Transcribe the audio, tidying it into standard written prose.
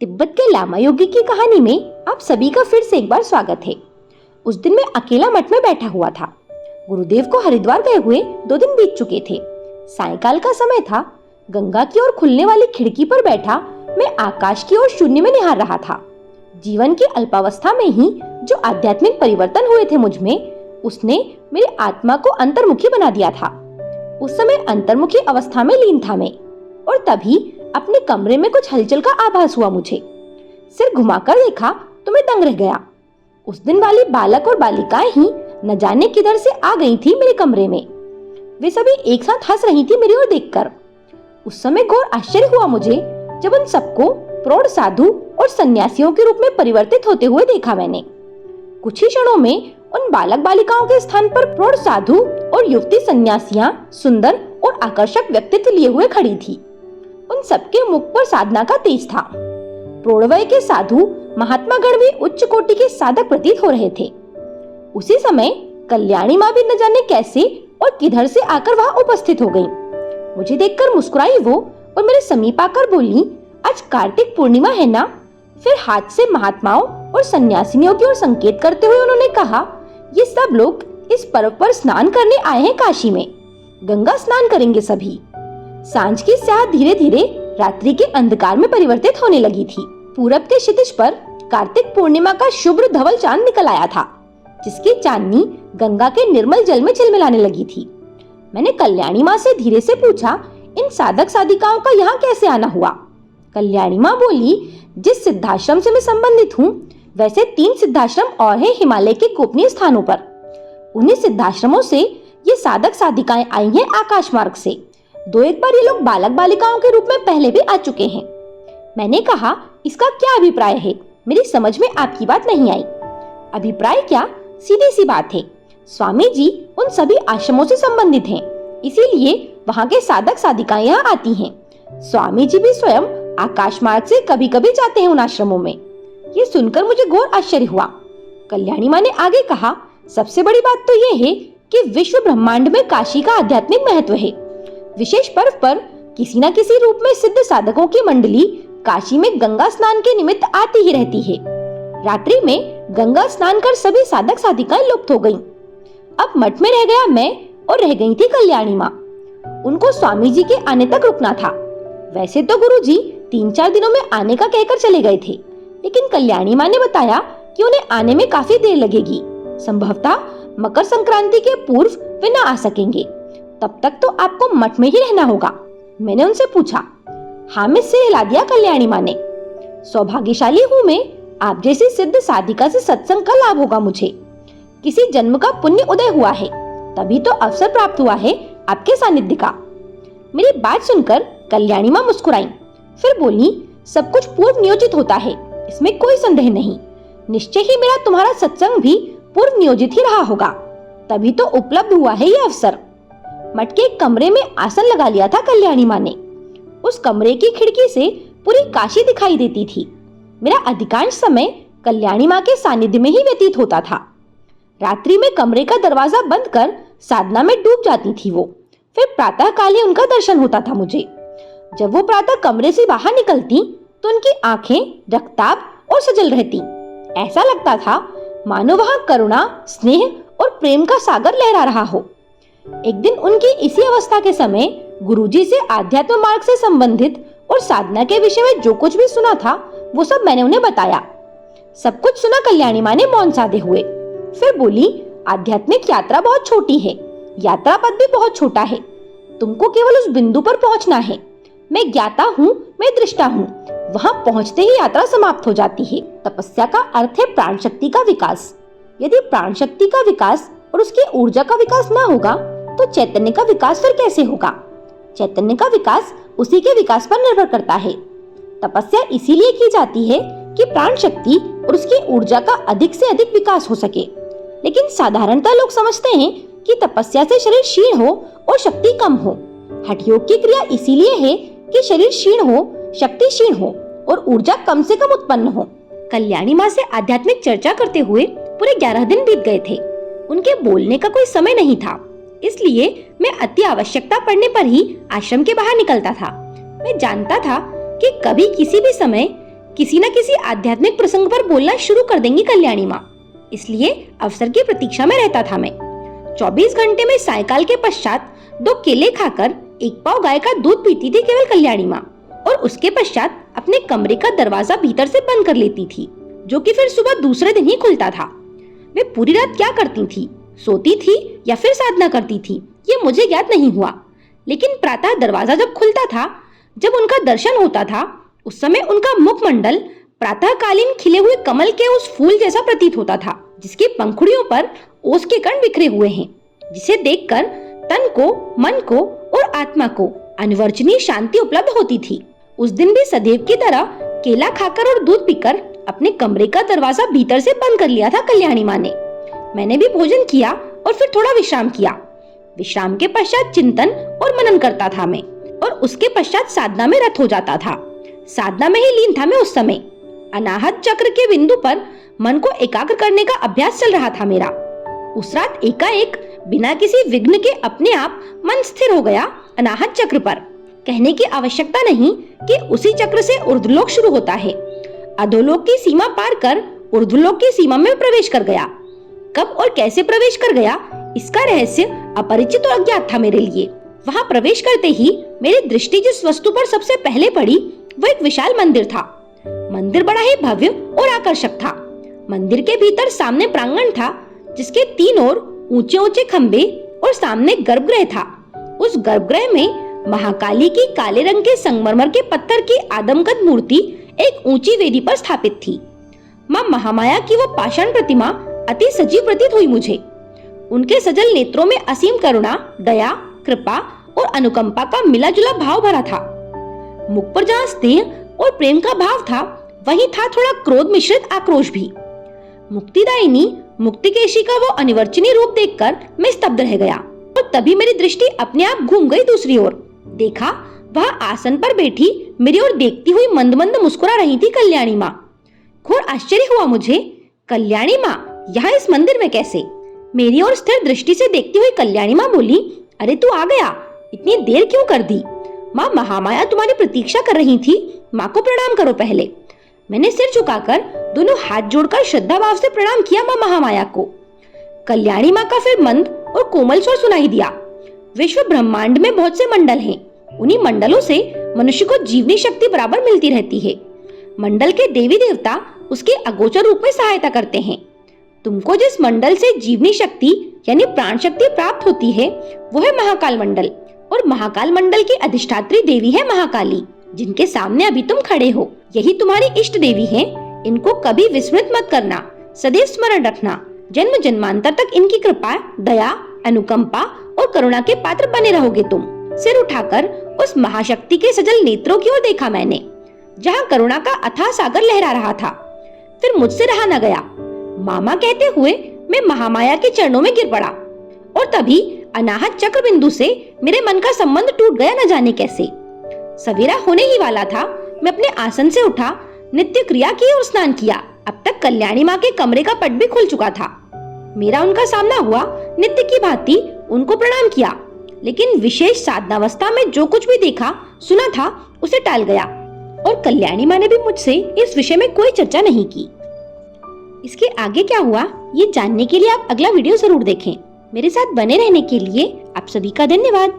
तिब्बत के लामा योगी की कहानी में आप सभी का फिर से एक बार स्वागत है। उस दिन मैं अकेला मठ में बैठा हुआ था। गुरुदेव को हरिद्वार गए हुए 2 दिन बीत चुके थे। सायंकाल का समय था। गंगा की ओर खुलने वाली खिड़की पर बैठा मैं आकाश की ओर शून्य में निहार रहा था। जीवन की अल्पावस्था में ही जो आध्यात्मिक परिवर्तन हुए थे मुझ में, उसने मेरी आत्मा को अंतर्मुखी बना दिया था। उस समय अंतर्मुखी अवस्था में लीन था मैं, और तभी अपने कमरे में कुछ हलचल का आभास हुआ मुझे। सिर घुमाकर देखा तो मैं दंग रह गया। उस दिन वाली बालक और बालिकाएं ही न जाने किधर से आ गई थी मेरे कमरे में। वे सभी एक साथ हंस रही थी मेरी ओर देखकर। उस समय घोर आश्चर्य हुआ मुझे जब उन सबको प्रौढ़ साधु और सन्यासियों के रूप में परिवर्तित होते हुए देखा मैंने। कुछ ही क्षणों में उन बालक बालिकाओं के स्थान पर प्रौढ़ साधु और युवती सन्यासियां सुंदर और आकर्षक व्यक्तित्व लिए हुए खड़ी थी। उन सबके मुख पर साधना का तेज था। प्रौढ़ के साधु महात्मा गण भी उच्च कोटि के साधक प्रतीत हो रहे थे। उसी समय कल्याणी माँ भी न जाने कैसे और किधर से आकर वहां उपस्थित हो गईं। मुझे देखकर मुस्कुराई वो और मेरे समीप आकर बोली, आज कार्तिक पूर्णिमा है ना? फिर हाथ से महात्माओं और सन्यासिनियों की ओर संकेत करते हुए उन्होंने कहा, ये सब लोग इस पर्व पर स्नान करने आए हैं काशी में। गंगा स्नान करेंगे सभी। सांझ की स्याह धीरे धीरे रात्रि के अंधकार में परिवर्तित होने लगी थी। पूरब के क्षितिज पर कार्तिक पूर्णिमा का शुभ्र धवल चांद निकल आया था, जिसकी चांदनी गंगा के निर्मल जल में झिलमिलाने लगी थी। मैंने कल्याणी माँ से धीरे से पूछा, इन साधक साधिकाओं का यहाँ कैसे आना हुआ? कल्याणी माँ बोली, जिस सिद्धाश्रम से मैं संबंधित हूँ, वैसे 3 सिद्धाश्रम और हैं हिमालय के गोपनीय स्थानों पर। उन्हीं सिद्धाश्रमों से ये साधक साधिकाएं आई हैं आकाश मार्ग से। 2-1 बार ये लोग बालक बालिकाओं के रूप में पहले भी आ चुके हैं। मैंने कहा, इसका क्या अभिप्राय है? मेरी समझ में आपकी बात नहीं आई। अभिप्राय क्या, सीधी सी बात है। स्वामी जी उन सभी आश्रमों से संबंधित हैं, इसीलिए वहाँ के साधक साधिकाएं यहाँ आती हैं। स्वामी जी भी स्वयं आकाश मार्ग से कभी कभी जाते हैं उन आश्रमों में। ये सुनकर मुझे घोर आश्चर्य हुआ। कल्याणी माँ ने आगे कहा, सबसे बड़ी बात तो ये है कि विश्व ब्रह्मांड में काशी का आध्यात्मिक महत्व है। विशेष पर्व पर किसी न किसी रूप में सिद्ध साधकों की मंडली काशी में गंगा स्नान के निमित्त आती ही रहती है। रात्रि में गंगा स्नान कर सभी साधक साधिकाएं लुप्त हो गईं। अब मठ में रह गया मैं और रह गई थी कल्याणी माँ। उनको स्वामी जी के आने तक रुकना था। वैसे तो गुरु जी 3-4 दिनों में आने का कहकर चले गए थे, लेकिन कल्याणी माँ ने बताया कि उन्हें आने में काफी देर लगेगी। संभवतः मकर संक्रांति के पूर्व वे न आ सकेंगे। तब तक तो आपको मठ में ही रहना होगा। मैंने उनसे पूछा। हाँ, में सिर हिला दिया कल्याणी माँ ने। सौभाग्यशाली हूँ मैं, आप जैसी सिद्ध साधिका से सत्संग का लाभ होगा मुझे। किसी जन्म का पुण्य उदय हुआ है, तभी तो अवसर प्राप्त हुआ है आपके सानिध्य का। मेरी बात सुनकर कल्याणी माँ मुस्कुराई, फिर बोली, सब कुछ पूर्व नियोजित होता है, इसमें कोई संदेह नहीं। निश्चय ही मेरा तुम्हारा सत्संग भी पूर्व नियोजित ही रहा होगा, तभी तो उपलब्ध हुआ है ये अवसर। मठ के एक कमरे में आसन लगा लिया था कल्याणी माँ ने। उस कमरे की खिड़की से पूरी काशी दिखाई देती थी। मेरा अधिकांश समय कल्याणी माँ के सानिध्य में ही व्यतीत होता था। रात्रि में कमरे का दरवाजा बंद कर साधना में डूब जाती थी वो। फिर प्रातः काल ही उनका दर्शन होता था मुझे। जब वो प्रातः कमरे से बाहर निकलती तो उनकी आंखें रक्ताभ और सजल रहती। ऐसा लगता था मानो वहां करुणा, स्नेह और प्रेम का सागर लहरा रहा हो। एक दिन उनकी इसी अवस्था के समय गुरुजी से आध्यात्म मार्ग से संबंधित और साधना के विषय में जो कुछ भी सुना था, वो सब मैंने उन्हें बताया। सब कुछ सुना कल्याणी माँ ने मौन साधे हुए। फिर बोली, आध्यात्मिक यात्रा बहुत छोटी है, यात्रा पथ भी बहुत छोटा है। तुमको केवल उस बिंदु पर पहुंचना है। मैं ज्ञाता हूँ, मैं दृष्टा हूँ। वहां पहुंचते ही यात्रा समाप्त हो जाती है। तपस्या का अर्थ है प्राण शक्ति का विकास। यदि प्राण शक्ति का विकास और उसकी ऊर्जा का विकास ना होगा तो चैतन्य का विकास फिर कैसे होगा? चैतन्य का विकास उसी के विकास पर निर्भर करता है। तपस्या इसीलिए की जाती है कि प्राण शक्ति और उसकी ऊर्जा का अधिक से अधिक विकास हो सके। लेकिन साधारणतः लोग समझते हैं कि तपस्या से शरीर क्षीण हो और शक्ति कम हो। हठ योग की क्रिया इसीलिए है कि शरीर क्षीण हो, शक्ति क्षीण हो और ऊर्जा कम से कम उत्पन्न हो। कल्याणी माँ से आध्यात्मिक चर्चा करते हुए पूरे 11 दिन बीत गए थे। उनके बोलने का कोई समय नहीं था, इसलिए मैं अति आवश्यकता पड़ने पर ही आश्रम के बाहर निकलता था। मैं जानता था कि कभी किसी भी समय किसी न किसी आध्यात्मिक प्रसंग पर बोलना शुरू कर देंगी कल्याणी माँ, इसलिए अवसर की प्रतीक्षा में रहता था मैं। 24 घंटे में सायकाल के पश्चात 2 केले खाकर 1 पाव गाय का दूध पीती थी केवल कल्याणी माँ, और उसके पश्चात अपने कमरे का दरवाजा भीतर से बंद कर लेती थी, जो कि फिर सुबह दूसरे दिन ही खुलता था। वे पूरी रात क्या करती थी, सोती थी या फिर साधना करती थी, ये मुझे ज्ञात नहीं हुआ, लेकिन प्रातः दरवाजा जब खुलता था, जब उनका दर्शन होता था, उस समय उनका मुखमंडल प्रातःकालीन खिले हुए कमल के उस फूल जैसा प्रतीत होता था, जिसकी पंखुड़ियों पर ओस के कण बिखरे हुए हैं, जिसे देखकर तन को, मन को और आत्मा को अनिवर्चनीय शांति उपलब्ध होती थी। उस दिन भी सदैव की तरह केला खाकर और दूध पीकर अपने कमरे का दरवाजा भीतर से बंद कर लिया था कल्याणी माँ ने। मैंने भी भोजन किया और फिर थोड़ा विश्राम किया। विश्राम के पश्चात चिंतन और मनन करता था मैं, और उसके पश्चात साधना में रत हो जाता था। साधना में ही लीन था मैं उस समय। अनाहत चक्र के बिंदु पर मन को एकाग्र करने का अभ्यास चल रहा था मेरा। उस रात एकाएक बिना किसी विघ्न के अपने आप मन स्थिर हो गया अनाहत चक्र पर। कहने की आवश्यकता नहीं कि उसी चक्र से ऊर्ध्वलोक शुरू होता है। अधोलोक की सीमा पार कर ऊर्ध्वलोक की सीमा में प्रवेश कर गया। कब और कैसे प्रवेश कर गया, इसका रहस्य अपरिचित और अज्ञात था मेरे लिए। वहां प्रवेश करते ही मेरी दृष्टि जिस वस्तु पर सबसे पहले पड़ी, वो एक विशाल मंदिर था। मंदिर बड़ा ही भव्य और आकर्षक था। मंदिर के भीतर सामने प्रांगण था, जिसके 3 ओर ऊंचे ऊंचे खंबे और सामने गर्भगृह था। उस गर्भगृह में महाकाली की काले रंग के संगमरमर के पत्थर की आदमकद मूर्ति एक ऊंची वेदी पर स्थापित थी। माँ महामाया की वो पाषाण प्रतिमा अति सजीव प्रतीत हुई मुझे। उनके सजल नेत्रों में असीम करुणा, दया, कृपा और अनुकंपा का मिला जुला भाव भरा था। मुख पर जहाँ स्नेह और प्रेम का भाव था, वहीं था थोड़ा क्रोध मिश्रित आक्रोश भी। मुक्तिदायिनी मुक्तिकेशी का वो अनिवर्चनीय रूप देखकर मैं स्तब्ध रह गया, और तभी मेरी दृष्टि अपने आप घूम गई दूसरी ओर। देखा, वह आसन पर बैठी मेरी ओर देखती हुई मंद मंद मुस्कुरा रही थी कल्याणी माँ। घोर आश्चर्य हुआ मुझे। कल्याणी माँ यहाँ इस मंदिर में कैसे? मेरी ओर स्थिर दृष्टि से देखती हुई कल्याणी माँ बोली, अरे तू आ गया, इतनी देर क्यों कर दी? माँ महामाया तुम्हारी प्रतीक्षा कर रही थी, माँ को प्रणाम करो पहले। मैंने सिर झुकाकर दोनों हाथ जोड़कर श्रद्धा भाव से प्रणाम किया माँ महामाया को। कल्याणी माँ का फिर मंद और कोमल स्वर सुनाई दिया, विश्व ब्रह्मांड में बहुत से मंडल हैं, उन्हीं मंडलों से मनुष्य को जीवनी शक्ति बराबर मिलती रहती है। मंडल के देवी देवता उसके अगोचर रूप में सहायता करते हैं। तुमको जिस मंडल से जीवनी शक्ति यानी प्राण शक्ति प्राप्त होती है, वो है महाकाल मंडल, और महाकाल मंडल की अधिष्ठात्री देवी है महाकाली, जिनके सामने अभी तुम खड़े हो। यही तुम्हारी इष्ट देवी है। इनको कभी विस्मृत मत करना, सदैव स्मरण रखना। जन्म जन्मांतर तक इनकी कृपा, दया, अनुकंपा और करुणा के पात्र बने रहोगे तुम। सिर उठाकर उस महाशक्ति के सजल नेत्रों की ओर देखा मैंने, जहाँ करुणा का अथाह सागर लहरा रहा था। फिर मुझसे रहा न गया। मामा कहते हुए मैं महामाया के चरणों में गिर पड़ा, और तभी अनाहत चक्र बिंदु से मेरे मन का संबंध टूट गया न जाने कैसे। सवेरा होने ही वाला था। मैं अपने आसन से उठा, नित्य क्रिया की और स्नान किया। अब तक कल्याणी माँ के कमरे का पट भी खुल चुका था। मेरा उनका सामना हुआ, नित्य की भांति उनको प्रणाम किया, लेकिन विशेष साधनावस्था में जो कुछ भी देखा सुना था उसे टाल गया, और कल्याणी माँ ने भी मुझसे इस विषय में कोई चर्चा नहीं की। इसके आगे क्या हुआ, ये जानने के लिए आप अगला वीडियो जरूर देखें। मेरे साथ बने रहने के लिए आप सभी का धन्यवाद।